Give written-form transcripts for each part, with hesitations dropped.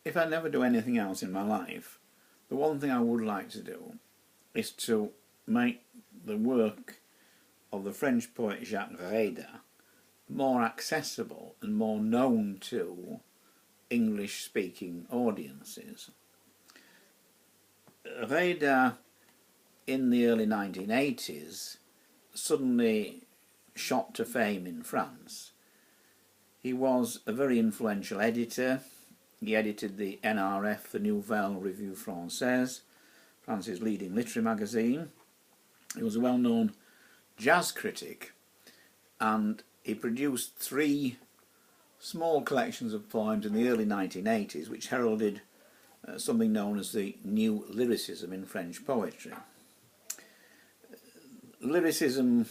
if I never do anything else in my life, the one thing I would like to do is to make the work of the French poet Jacques Reda more accessible and more known to English-speaking audiences. Reda, in the early 1980s, suddenly shot to fame in France. He was a very influential editor. He edited the NRF, the Nouvelle Revue Française, France's leading literary magazine. He was a well-known jazz critic, and he produced 3 small collections of poems in the early 1980s which heralded something known as the new lyricism in French poetry. Lyricism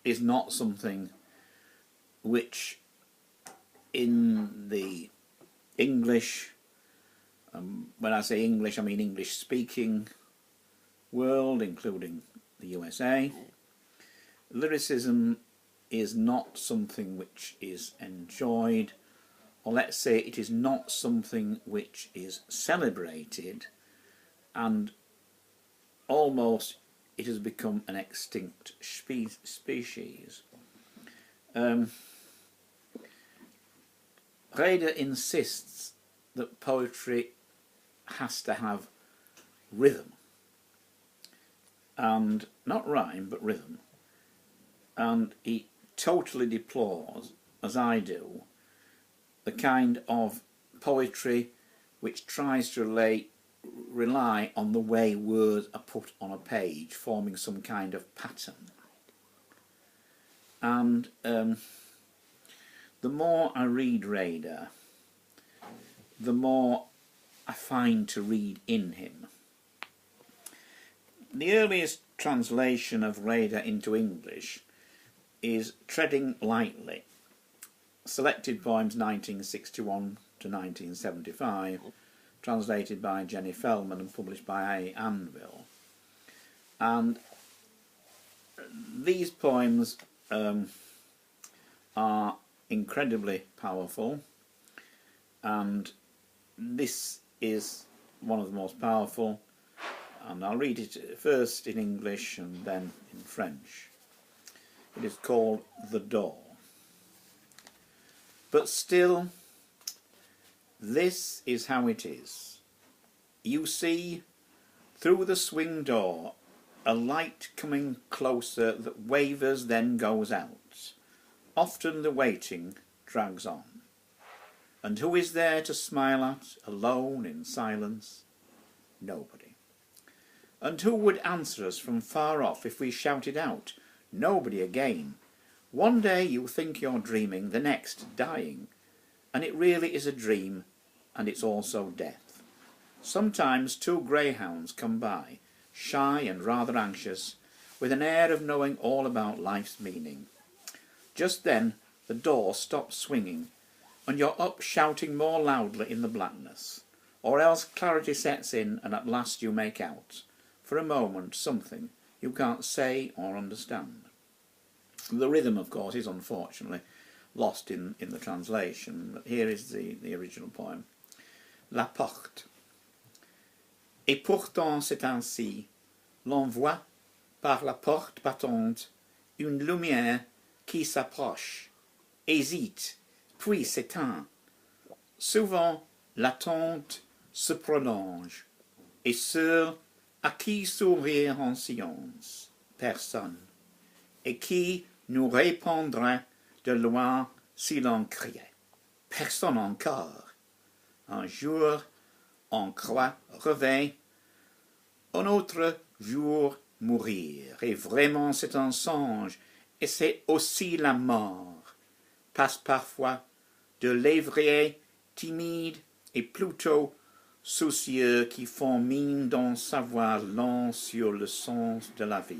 is not something which in the English, when I say English I mean English speaking world, including the USA, lyricism is not something which is enjoyed, or let's say it is not something which is celebrated, and almost it has become an extinct species. Reda insists that poetry has to have rhythm, and not rhyme but rhythm, and he totally deplores, as I do, the kind of poetry which tries to rely on the way words are put on a page, forming some kind of pattern. And the more I read Reda, the more I find to read in him. The earliest translation of Reda into English is Treading Lightly, selected poems 1961 to 1975, translated by Jenny Feldman and published by A. Anvil. And these poems are incredibly powerful, and this is one of the most powerful, and I'll read it first in English and then in French. It is called The Door. But still, this is how it is. You see, through the swing door, a light coming closer that wavers then goes out. Often the waiting drags on. And who is there to smile at, alone in silence? Nobody. And who would answer us from far off if we shouted out? Nobody again. One day you think you're dreaming, the next dying, and it really is a dream, and it's also death. Sometimes 2 greyhounds come by, shy and rather anxious, with an air of knowing all about life's meaning. Just then the door stops swinging, and you're up shouting more loudly in the blackness, or else clarity sets in and at last you make out, for a moment, something you can't say or understand. The rhythm, of course, is unfortunately lost in the translation, but here is the original poem. La porte. Et pourtant c'est ainsi, l'on voit par la porte battante une lumière qui s'approche, hésite, puis s'éteint. Souvent l'attente se prolonge, et seul à qui sourire en silence, personne, et qui nous répondrait de loin si l'on criait. Personne encore. Un jour, on croit réveil, un autre jour mourir. Et vraiment c'est un songe, et c'est aussi la mort. Passe parfois de l'évrier timide et plutôt soucieux qui font mine d'en savoir long sur le sens de la vie.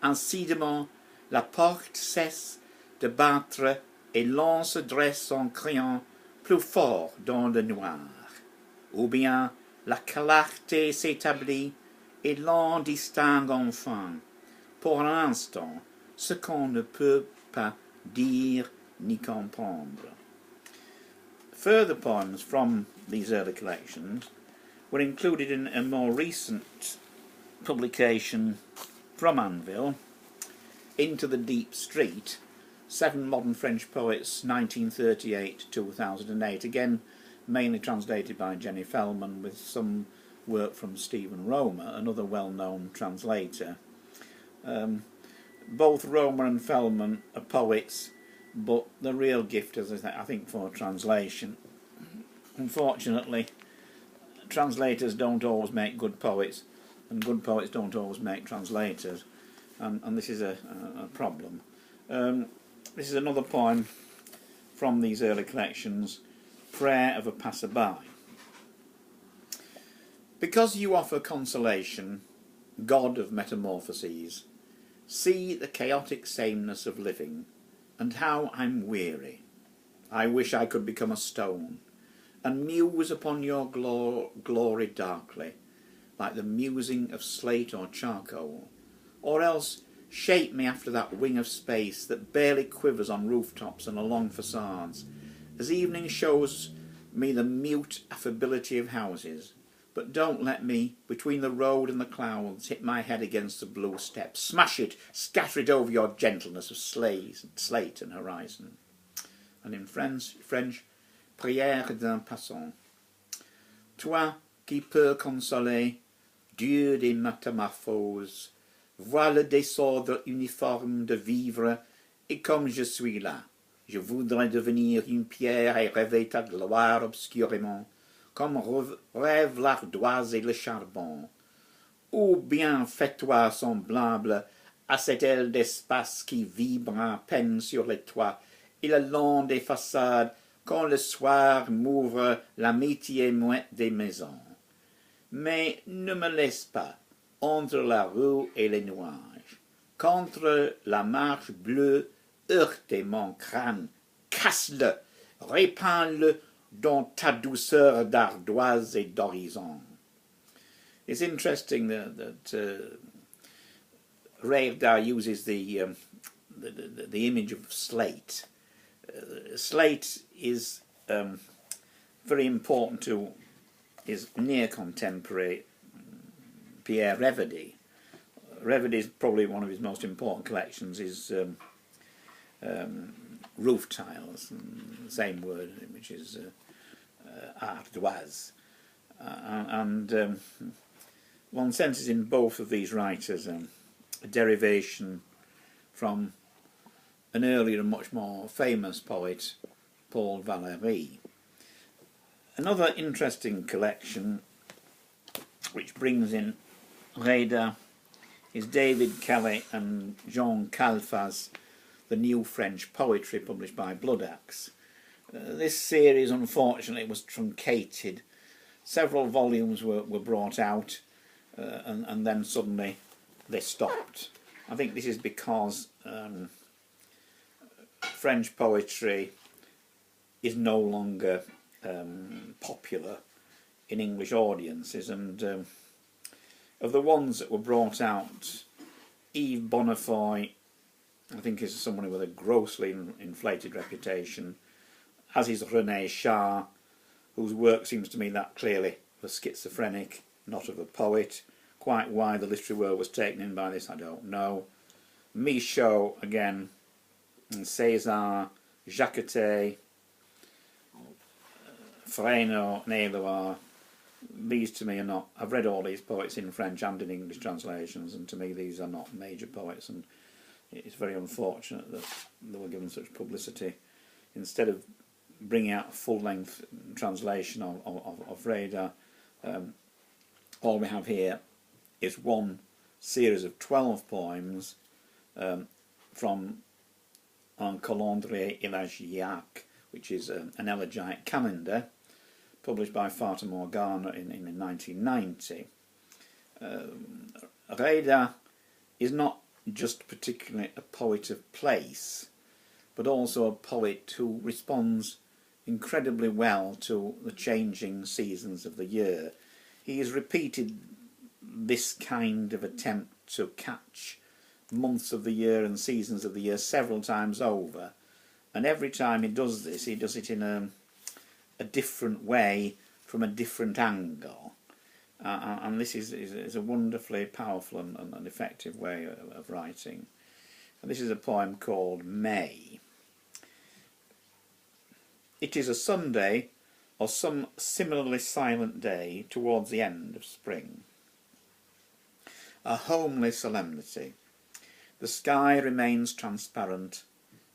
Incidemment, la porte cesse de battre et l'on se dresse en criant plus fort dans le noir. Ou bien la clarté s'établit et l'on distingue enfin, pour un instant, ce qu'on ne peut pas dire ni comprendre. Further poems from these early collections were included in a more recent publication from Anvil, Into the Deep Street, 7 Modern French Poets, 1938-2008, again mainly translated by Jenny Fellman, with some work from Stephen Romer, another well-known translator. Both Romer and Fellman are poets, but the real gift is, I think, for translation. Unfortunately, translators don't always make good poets, and good poets don't always make translators, and this is a problem. This is another poem from these early collections, Prayer of a Passerby. Because you offer consolation, God of metamorphoses, see the chaotic sameness of living, and how I'm weary. I wish I could become a stone, and muse upon your glory darkly, like the musing of slate or charcoal, or else shape me after that wing of space that barely quivers on rooftops and along facades, as evening shows me the mute affability of houses. But don't let me, between the road and the clouds, hit my head against the blue steppe. Smash it, scatter it over your gentleness of slate and horizon. And in French, Prière d'un passant. Toi qui peux consoler, Dieu des métamorphoses, vois le désordre uniforme de vivre, et comme je suis là, je voudrais devenir une pierre et rêver ta gloire obscurément, comme rêve l'ardoise et le charbon. Ou bien fais-toi semblable à cette aile d'espace qui vibre à peine sur les toits et le long des façades quand le soir m'ouvre l'amitié muette des maisons. Mais ne me laisse pas entre la rue et les nuages, contre la marche bleue heurter mon crâne, casse-le, répands-le dans ta douceur d'ardoise et d'horizon. It's interesting that Reda uses the image of slate. Slate is very important to his near contemporary Pierre Revedy. Revedy is probably one of his most important collections. Is roof tiles, the same word, which is ardoise, and one senses in both of these writers a derivation from an earlier and much more famous poet, Paul Valéry. Another interesting collection which brings in Reda is David Kelly and Jean Calfas' The New French Poetry, published by Bloodaxe. This series, unfortunately, was truncated. Several volumes were brought out, and then suddenly they stopped. I think this is because French poetry is no longer popular in English audiences, and of the ones that were brought out, Yves Bonnefoy, I think, is someone with a grossly inflated reputation, as is René Char, whose work seems to me that clearly of a schizophrenic, not of a poet. Quite why the literary world was taken in by this, I don't know. Michaud, again, and César, Jacquetet, Fresno, and Éluard. These to me are not... I've read all these poets in French and in English translations, and to me these are not major poets, and it's very unfortunate that they were given such publicity. Instead of bringing out a full-length translation of Reda, all we have here is one series of 12 poems from Un calendrier élégiaque, which is an elegiac calendar, published by Fata Morgana in 1990. Reda is not just particularly a poet of place, but also a poet who responds incredibly well to the changing seasons of the year. He has repeated this kind of attempt to catch months of the year and seasons of the year several times over, and every time he does this, he does it in a different way from a different angle. And this is a wonderfully powerful and effective way of writing. And this is a poem called May. It is a Sunday or some similarly silent day towards the end of spring. A homely solemnity. The sky remains transparent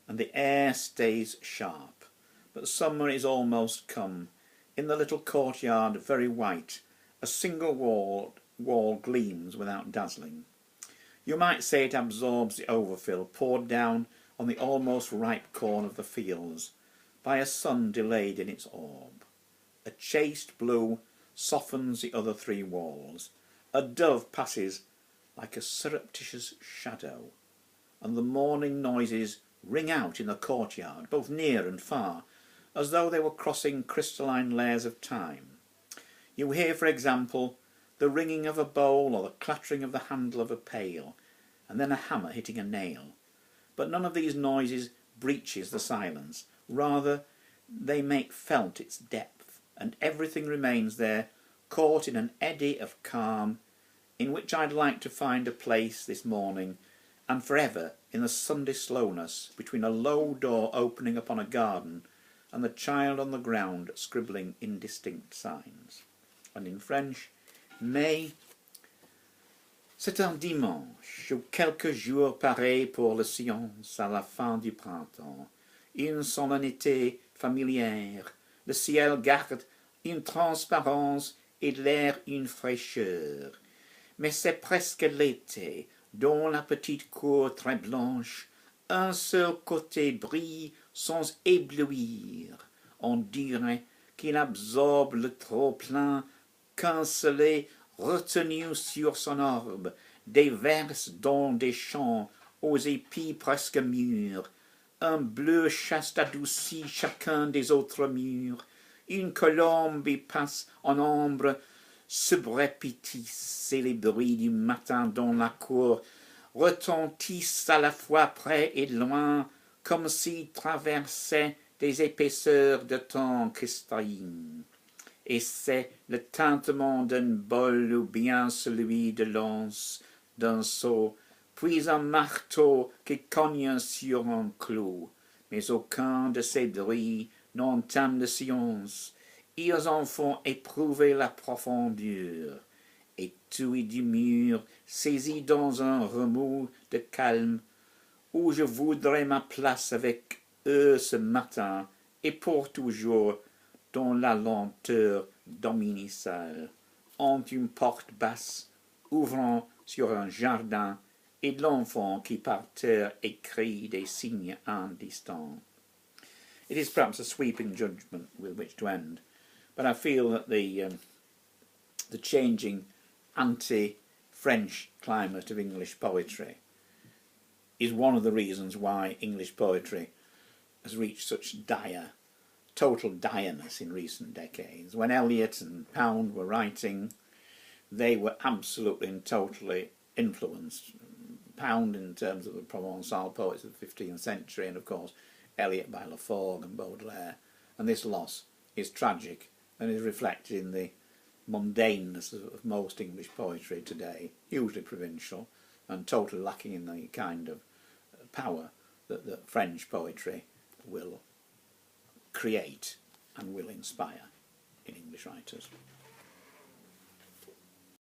and the air stays sharp, but summer is almost come. In the little courtyard, very white, a single wall gleams without dazzling. You might say it absorbs the overfill poured down on the almost ripe corn of the fields by a sun delayed in its orb. A chaste blue softens the other three walls. A dove passes like a surreptitious shadow, and the morning noises ring out in the courtyard, both near and far, as though they were crossing crystalline layers of time. You hear, for example, the ringing of a bowl or the clattering of the handle of a pail, and then a hammer hitting a nail. But none of these noises breaches the silence. Rather, they make felt its depth, and everything remains there, caught in an eddy of calm, in which I'd like to find a place this morning, and forever in the Sunday slowness between a low door opening upon a garden and the child on the ground scribbling indistinct signs. And in French, Mai, c'est un dimanche, ou quelques jours pareils pour la science à la fin du printemps. Une solennité familière, le ciel garde une transparence et l'air une fraîcheur. Mais c'est presque l'été, dans la petite cour très blanche, un seul côté brille sans éblouir. On dirait qu'il absorbe le trop-plein qu'un soleil retenu sur son orbe déverse dans des champs aux épis presque mûrs. Un bleu chaste adoucit chacun des autres murs. Une colombe y passe en ombre subreptice, et les bruits du matin dans la cour retentissent à la fois près et loin, comme s'ils traversaient des épaisseurs de temps cristallines. Et c'est le tintement d'un bol ou bien celui de l'anse d'un seau, puis un marteau qui cogne sur un clou. Mais aucun de ces bruits n'entame de science. Ils en font éprouver la profondeur. Et tout est du mur, saisi dans un remous de calme, où je voudrais ma place avec eux ce matin, et pour toujours, dans la lenteur dominicale, entre une porte basse ouvrant sur un jardin et l'enfant qui par terre écrit des signes indistincts. It is perhaps a sweeping judgment with which to end, but I feel that the changing anti-French climate of English poetry is one of the reasons why English poetry has reached such total direness in recent decades. When Eliot and Pound were writing, they were absolutely and totally influenced. Pound in terms of the Provençal poets of the 15th century, and of course Eliot by Laforgue and Baudelaire. And this loss is tragic and is reflected in the mundaneness of most English poetry today, hugely provincial and totally lacking in the kind of power that French poetry will create and will inspire in English writers.